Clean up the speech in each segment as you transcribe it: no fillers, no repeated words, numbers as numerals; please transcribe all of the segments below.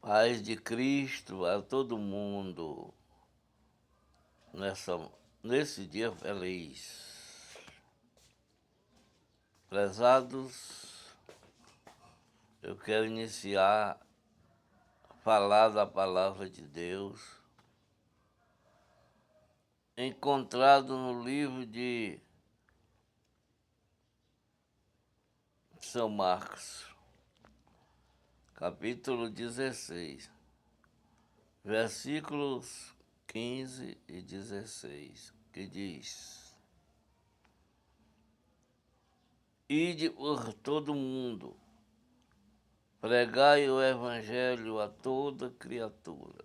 Paz de Cristo a todo mundo nesse dia feliz. Prezados, eu quero iniciar a falar da palavra de Deus, encontrado no livro de São Marcos, capítulo 16, versículos 15 e 16, que diz: Ide por todo mundo, pregai o evangelho a toda criatura.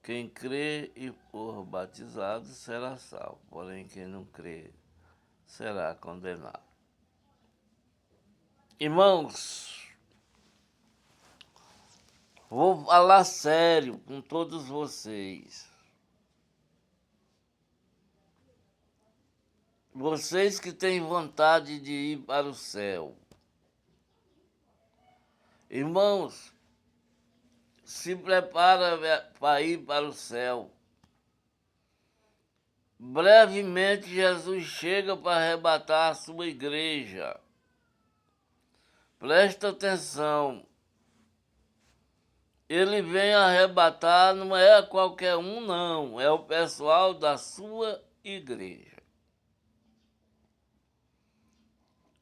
Quem crê e for batizado será salvo, porém quem não crê será condenado. Irmãos, vou falar sério com todos vocês. Vocês que têm vontade de ir para o céu. Irmãos, se prepara para ir para o céu. Brevemente Jesus chega para arrebatar a sua igreja. Presta atenção. Ele vem arrebatar, não é qualquer um não, é o pessoal da sua igreja.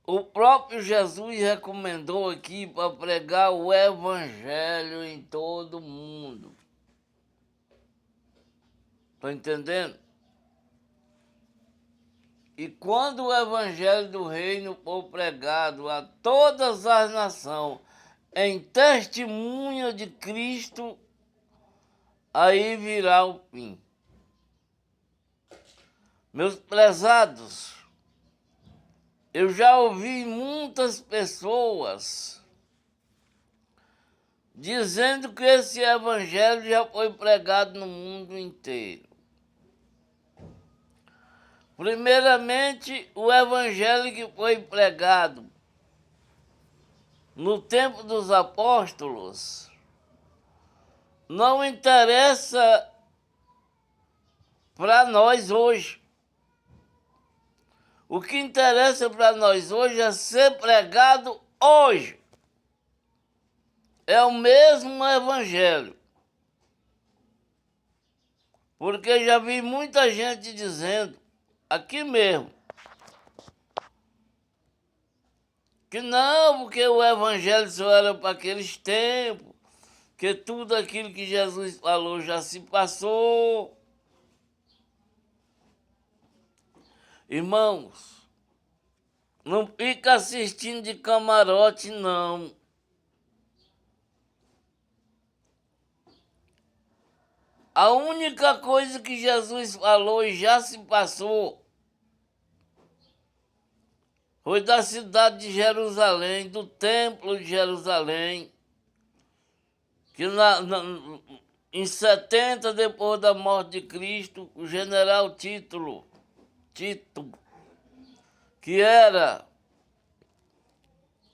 O próprio Jesus recomendou aqui para pregar o evangelho em todo mundo. Está entendendo? E quando o evangelho do reino for pregado a todas as nações em testemunho de Cristo, aí virá o fim. Meus prezados, eu já ouvi muitas pessoas dizendo que esse evangelho já foi pregado no mundo inteiro. Primeiramente, o evangelho que foi pregado no tempo dos apóstolos não interessa para nós hoje. O que interessa para nós hoje é ser pregado hoje. É o mesmo evangelho. Porque já vi muita gente dizendo, aqui mesmo, que não, porque o evangelho só era para aqueles tempos, que tudo aquilo que Jesus falou já se passou. Irmãos, não fica assistindo de camarote, não. A única coisa que Jesus falou e já se passou foi da cidade de Jerusalém, do templo de Jerusalém, que em 70, depois da morte de Cristo, o general Tito, que era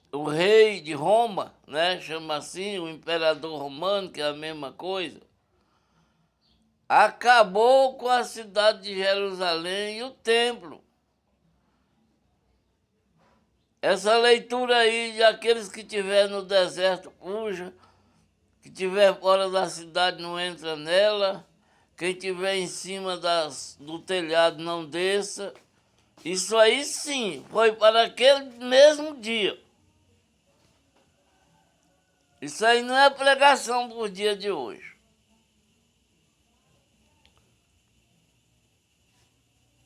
o rei de Roma, né, chama assim, o imperador romano, que é a mesma coisa, acabou com a cidade de Jerusalém e o templo. Essa leitura aí de aqueles que estiver no deserto, fuja. Que estiver fora da cidade, não entra nela. Quem estiver em cima do telhado, não desça. Isso aí sim, foi para aquele mesmo dia. Isso aí não é pregação para o dia de hoje.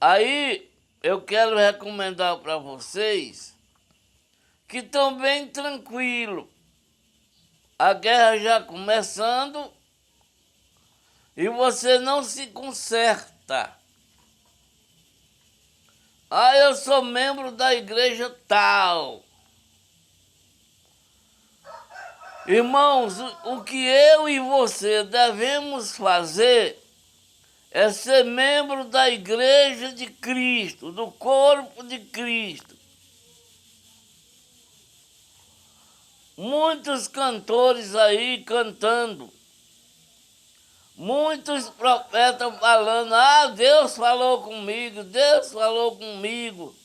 Aí eu quero recomendar para vocês que estão bem tranquilo. A guerra já começando e você não se conserta. Ah, eu sou membro da igreja tal. Irmãos, o que eu e você devemos fazer é ser membro da igreja de Cristo, do corpo de Cristo. muitos cantores aí cantando, muitos profetas falando, Deus falou comigo, Deus falou comigo.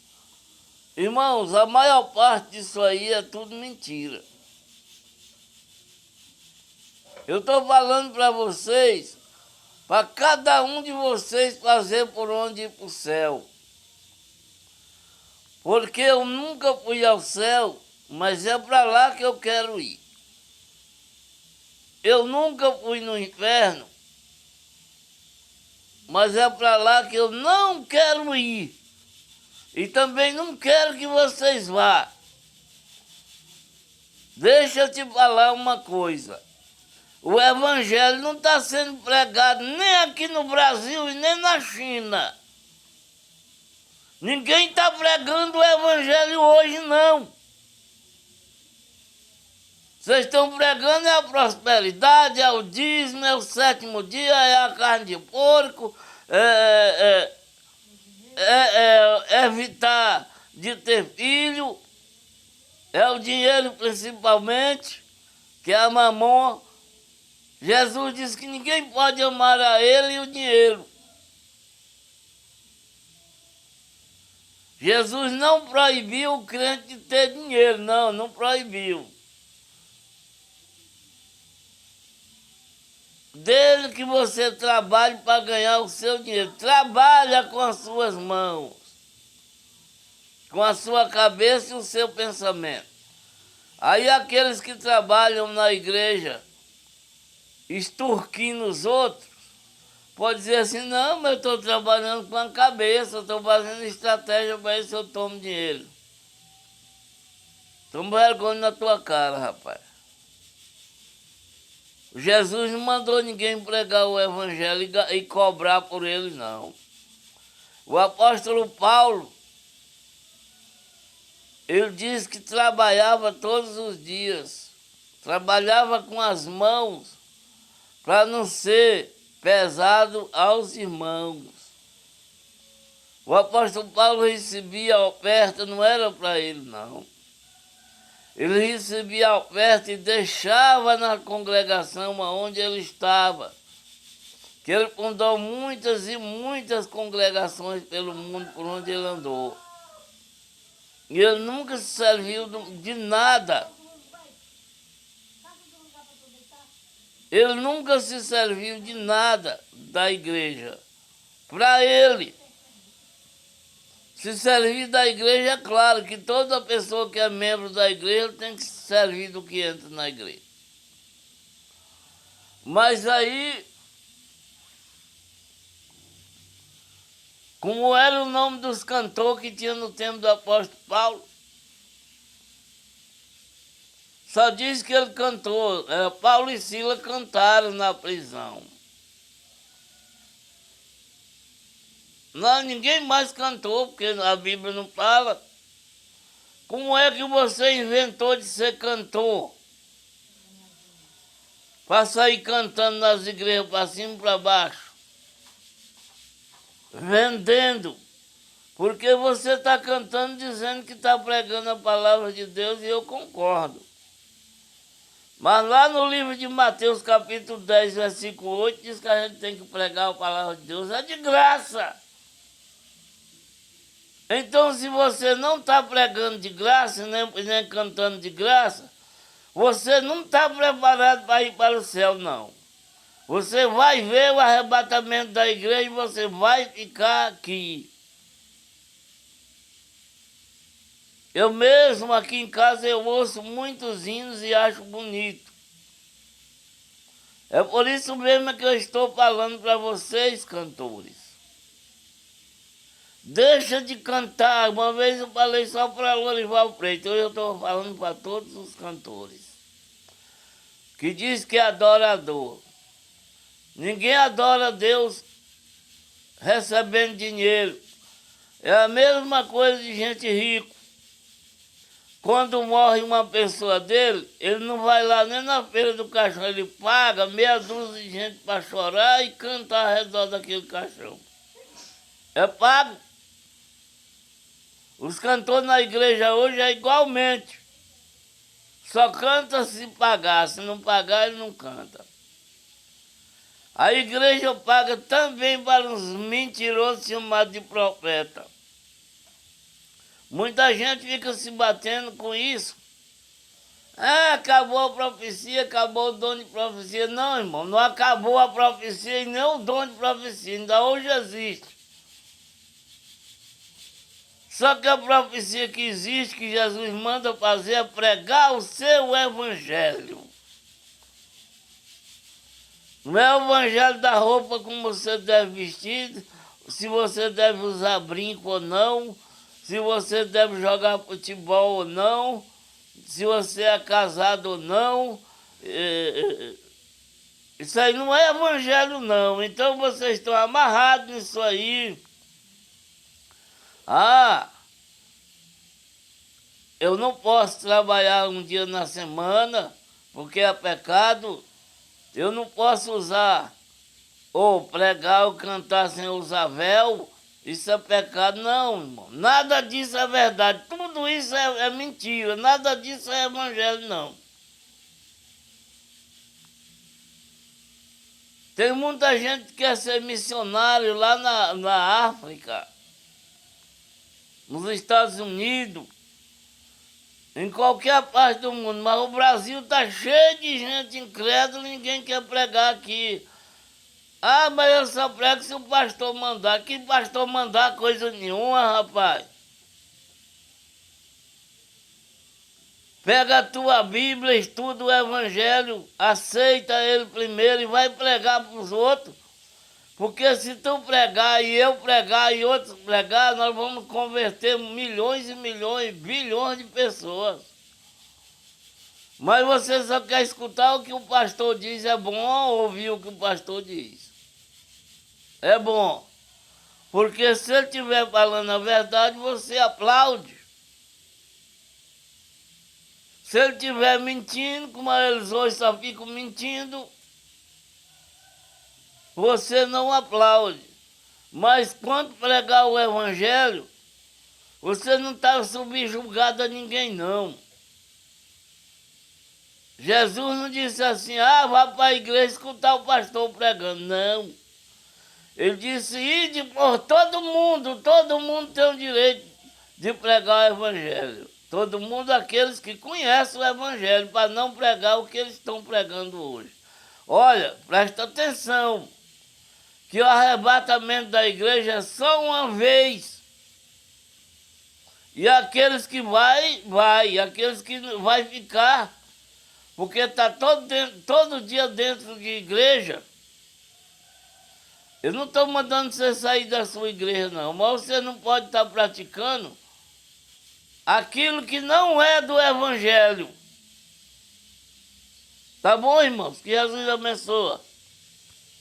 Irmãos, a maior parte disso aí é tudo mentira. Eu estou falando para vocês, para cada um de vocês fazer por onde ir para o céu. Porque eu nunca fui ao céu, mas é para lá que eu quero ir. Eu nunca fui no inferno, mas é para lá que eu não quero ir. E também não quero que vocês vá. Deixa eu te falar uma coisa. O evangelho não está sendo pregado nem aqui no Brasil e nem na China. Ninguém está pregando o evangelho hoje, não. Vocês estão pregando é a prosperidade, é o dízimo, é o sétimo dia, é a carne de porco, evitar de ter filho, é o dinheiro principalmente, que é a mamon. Jesus disse que ninguém pode amar a ele e o dinheiro. Jesus não proibiu o crente de ter dinheiro, não proibiu. Desde que você trabalhe para ganhar o seu dinheiro. Trabalha com as suas mãos, com a sua cabeça e o seu pensamento. Aí aqueles que trabalham na igreja, extorquindo os outros, pode dizer assim, não, mas eu estou trabalhando com a cabeça, eu estou fazendo estratégia para ver se eu tomo dinheiro. Toma vergonha na tua cara, rapaz. Jesus não mandou ninguém pregar o evangelho e cobrar por ele, não. O apóstolo Paulo, ele disse que trabalhava todos os dias, trabalhava com as mãos para não ser pesado aos irmãos. O apóstolo Paulo recebia a oferta, não era para ele, não. Ele recebia a oferta e deixava na congregação onde ele estava. Que ele fundou muitas e muitas congregações pelo mundo por onde ele andou. E ele nunca se serviu de nada. Ele nunca se serviu de nada da igreja. Para ele. Se servir da igreja, é claro que toda pessoa que é membro da igreja tem que se servir do que entra na igreja. Mas aí, como era o nome dos cantores que tinha no tempo do apóstolo Paulo, só diz que ele cantou. Paulo e Silas cantaram na prisão. Não, ninguém mais cantou, porque a Bíblia não fala. Como é que você inventou de ser cantor? Para sair cantando nas igrejas para cima e para baixo. Vendendo. Porque você está cantando dizendo que está pregando a palavra de Deus e eu concordo. Mas lá no livro de Mateus, capítulo 10, versículo 8, diz que a gente tem que pregar a palavra de Deus. É de graça. Então, se você não está pregando de graça, nem cantando de graça, você não está preparado para ir para o céu, não. Você vai ver o arrebatamento da igreja e você vai ficar aqui. Eu mesmo aqui em casa eu ouço muitos hinos e acho bonito. É por isso mesmo que eu estou falando para vocês, cantores. Deixa de cantar. Uma vez eu falei só para Lorival Preto, hoje eu estou falando para todos os cantores. Que diz que é adorador. Ninguém adora Deus recebendo dinheiro. É a mesma coisa de gente rica. Quando morre uma pessoa dele, ele não vai lá nem na feira do caixão, ele paga meia dúzia de gente para chorar e cantar ao redor daquele caixão. É pago. Os cantores na igreja hoje é igualmente. Só canta se pagar, se não pagar ele não canta. A igreja paga também para uns mentirosos chamados de profeta. Muita gente fica se batendo com isso. Ah, acabou a profecia, acabou o dom de profecia. Não, irmão, não acabou a profecia e nem o dom de profecia, ainda hoje existe. Só que a profecia que existe, que Jesus manda fazer, é pregar o seu evangelho. Não é o evangelho da roupa como você deve vestir, se você deve usar brinco ou não, se você deve jogar futebol ou não, se você é casado ou não. Isso aí não é evangelho não. Então vocês estão amarrados nisso aí. Ah, eu não posso trabalhar um dia na semana porque é pecado. Eu não posso usar ou pregar ou cantar sem usar véu. Isso é pecado, não, irmão. Nada disso é verdade. Tudo isso é mentira. Nada disso é evangelho, não. Tem muita gente que quer ser missionário lá na África, nos Estados Unidos, em qualquer parte do mundo. Mas o Brasil está cheio de gente incrédula e ninguém quer pregar aqui. Ah, mas eu só prego se o pastor mandar. Que pastor mandar coisa nenhuma, rapaz? Pega a tua Bíblia, estuda o Evangelho, aceita ele primeiro e vai pregar para os outros. Porque se tu pregar e eu pregar e outros pregar, nós vamos converter milhões e milhões, bilhões de pessoas. Mas você só quer escutar o que o pastor diz, é bom ouvir o que o pastor diz. É bom. Porque se ele estiver falando a verdade, você aplaude. Se ele estiver mentindo, como eles hoje só ficam mentindo, você não aplaude. Mas quando pregar o evangelho, você não está subjugado a ninguém, não. Jesus não disse assim, ah, vá para a igreja escutar o pastor pregando. Não. Ele disse, ide por todo mundo tem o direito de pregar o evangelho. Todo mundo, aqueles que conhecem o evangelho, para não pregar o que eles estão pregando hoje. Olha, presta atenção, que o arrebatamento da igreja é só uma vez. E aqueles que vai. Aqueles que vai ficar, porque está todo dia dentro de igreja. Eu não estou mandando você sair da sua igreja, não, mas você não pode estar praticando aquilo que não é do evangelho. Tá bom, irmãos? Que Jesus abençoe.